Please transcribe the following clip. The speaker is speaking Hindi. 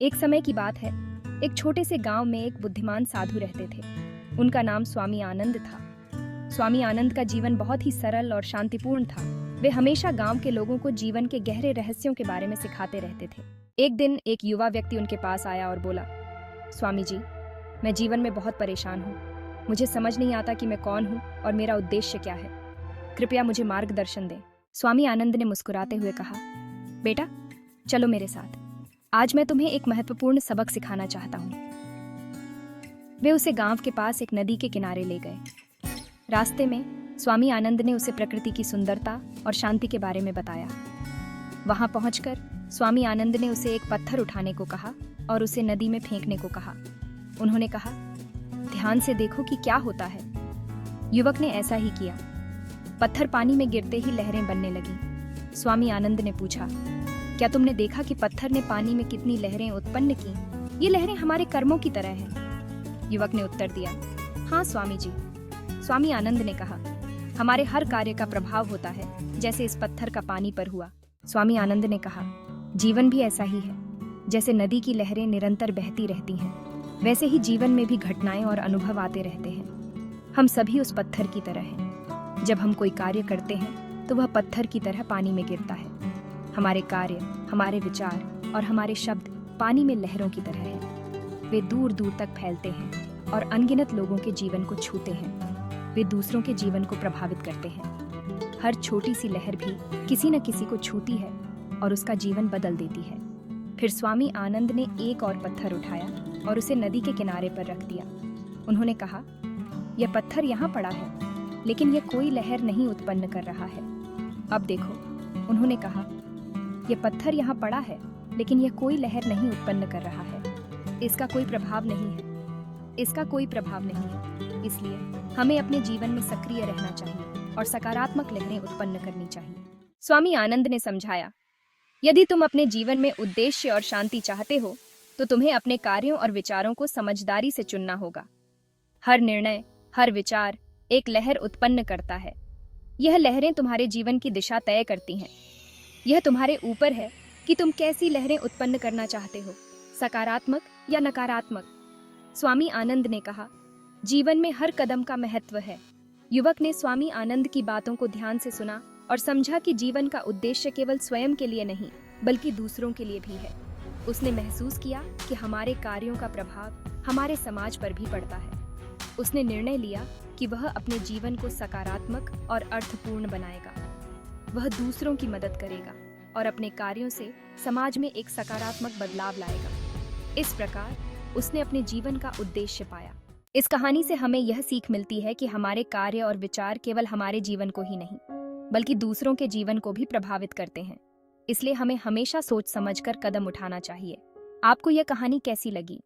एक समय की बात है। एक छोटे से गांव में एक बुद्धिमान साधु रहते थे। उनका नाम स्वामी आनंद था। स्वामी आनंद का जीवन बहुत ही सरल और शांतिपूर्ण था। वे हमेशा गांव के लोगों को जीवन के गहरे रहस्यों के बारे में सिखाते रहते थे। एक दिन एक युवा व्यक्ति उनके पास आया और बोला, स्वामी जी, मैं जीवन में बहुत परेशान हूँ। मुझे समझ नहीं आता कि मैं कौन हूँ और मेरा उद्देश्य क्या है। कृपया मुझे मार्गदर्शन दें। स्वामी आनंद ने मुस्कुराते हुए कहा, बेटा, चलो मेरे साथ। आज मैं तुम्हें एक महत्वपूर्ण सबक सिखाना चाहता हूँ। वे उसे गांव के पास एक नदी के किनारे ले गए। रास्ते में स्वामी आनंद ने उसे प्रकृति की सुंदरता और शांति के बारे में बताया। वहां पहुंचकर स्वामी आनंद ने उसे एक पत्थर उठाने को कहा और उसे नदी में फेंकने को कहा। उन्होंने कहा, ध्यान से देखो कि क्या होता है। युवक ने ऐसा ही किया। पत्थर पानी में गिरते ही लहरें बनने लगी। स्वामी आनंद ने पूछा, क्या तुमने देखा कि पत्थर ने पानी में कितनी लहरें उत्पन्न की? ये लहरें हमारे कर्मों की तरह हैं। युवक ने उत्तर दिया, हाँ स्वामी जी। स्वामी आनंद ने कहा, हमारे हर कार्य का प्रभाव होता है, जैसे इस पत्थर का पानी पर हुआ। स्वामी आनंद ने कहा, जीवन भी ऐसा ही है। जैसे नदी की लहरें निरंतर बहती रहती हैं, वैसे ही जीवन में भी घटनाएं और अनुभव आते रहते हैं। हम सभी उस पत्थर की तरह हैं। जब हम कोई कार्य करते हैं तो वह पत्थर की तरह पानी में गिरता है। हमारे कार्य, हमारे विचार और हमारे शब्द पानी में लहरों की तरह हैं। वे दूर दूर तक फैलते हैं और अनगिनत लोगों के जीवन को छूते हैं। वे दूसरों के जीवन को प्रभावित करते हैं। हर छोटी सी लहर भी किसी न किसी को छूती है और उसका जीवन बदल देती है। फिर स्वामी आनंद ने एक और पत्थर उठाया और उसे नदी के किनारे पर रख दिया। उन्होंने कहा, यह पत्थर यहाँ पड़ा है, लेकिन यह कोई लहर नहीं उत्पन्न कर रहा है। अब देखो, उन्होंने कहा, यह पत्थर यहाँ पड़ा है, लेकिन यह कोई लहर नहीं उत्पन्न कर रहा है। इसका कोई प्रभाव नहीं है। इसका कोई प्रभाव नहीं है। इसलिए हमें अपने जीवन में सक्रिय रहना चाहिए और सकारात्मक लहरें उत्पन्न करनी चाहिए। स्वामी आनंद ने समझाया, यदि तुम अपने जीवन में उद्देश्य और शांति चाहते हो तो तुम्हें अपने कार्यों और विचारों को समझदारी से चुनना होगा। हर निर्णय, हर विचार एक लहर उत्पन्न करता है। यह लहरें तुम्हारे जीवन की दिशा तय करती हैं। यह तुम्हारे ऊपर है कि तुम कैसी लहरें उत्पन्न करना चाहते हो, सकारात्मक या नकारात्मक। स्वामी आनंद ने कहा, जीवन में हर कदम का महत्व है। युवक ने स्वामी आनंद की बातों को ध्यान से सुना और समझा कि जीवन का उद्देश्य केवल स्वयं के लिए नहीं, बल्कि दूसरों के लिए भी है। उसने महसूस किया कि हमारे कार्यों का प्रभाव हमारे समाज पर भी पड़ता है। उसने निर्णय लिया कि वह अपने जीवन को सकारात्मक और अर्थपूर्ण बनाएगा। वह दूसरों की मदद करेगा और अपने कार्यों से समाज में एक सकारात्मक बदलाव लाएगा। इस प्रकार उसने अपने जीवन का उद्देश्य पाया। इस कहानी से हमें यह सीख मिलती है कि हमारे कार्य और विचार केवल हमारे जीवन को ही नहीं, बल्कि दूसरों के जीवन को भी प्रभावित करते हैं। इसलिए हमें हमेशा सोच समझकर कदम उठाना चाहिए। आपको यह कहानी कैसी लगी?